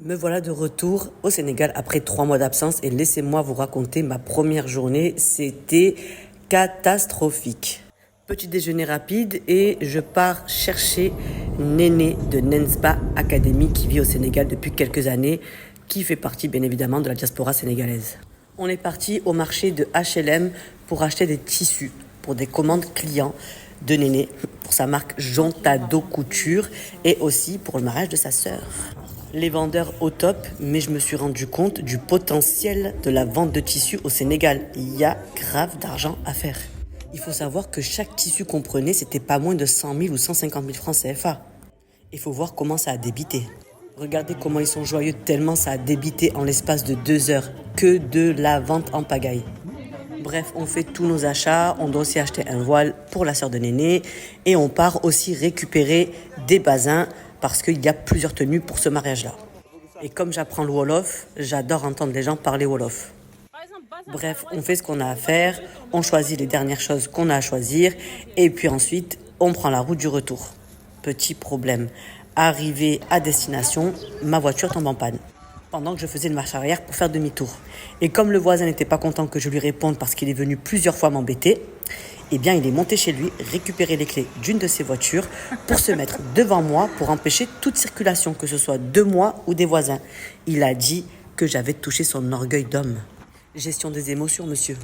Me voilà de retour au Sénégal après 3 mois d'absence et laissez-moi vous raconter ma première journée. C'était catastrophique. Petit déjeuner rapide et je pars chercher Néné de Nenspa Academy qui vit au Sénégal depuis quelques années, qui fait partie bien évidemment de la diaspora sénégalaise. On est parti au marché de HLM pour acheter des tissus pour des commandes clients de Néné pour sa marque Jontado Couture et aussi pour le mariage de sa sœur. Les vendeurs au top, mais je me suis rendu compte du potentiel de la vente de tissus au Sénégal. Il y a grave d'argent à faire. Il faut savoir que chaque tissu qu'on prenait, c'était pas moins de 100 000 ou 150 000 francs CFA. Il faut voir comment ça a débité. Regardez comment ils sont joyeux, tellement ça a débité en l'espace de 2 heures. Que de la vente en pagaille. Bref, on fait tous nos achats, on doit aussi acheter un voile pour la sœur de Néné et on part aussi récupérer des bazins parce qu'il y a plusieurs tenues pour ce mariage-là. Et comme j'apprends le Wolof, j'adore entendre les gens parler Wolof. Bref, on fait ce qu'on a à faire, on choisit les dernières choses qu'on a à choisir et puis ensuite, on prend la route du retour. Petit problème, arrivé à destination, ma voiture tombe en panne pendant que je faisais une marche arrière pour faire demi-tour. Et comme le voisin n'était pas content que je lui réponde parce qu'il est venu plusieurs fois m'embêter, eh bien il est monté chez lui, récupérer les clés d'une de ses voitures pour se mettre devant moi pour empêcher toute circulation, que ce soit de moi ou des voisins. Il a dit que j'avais touché son orgueil d'homme. Gestion des émotions, monsieur.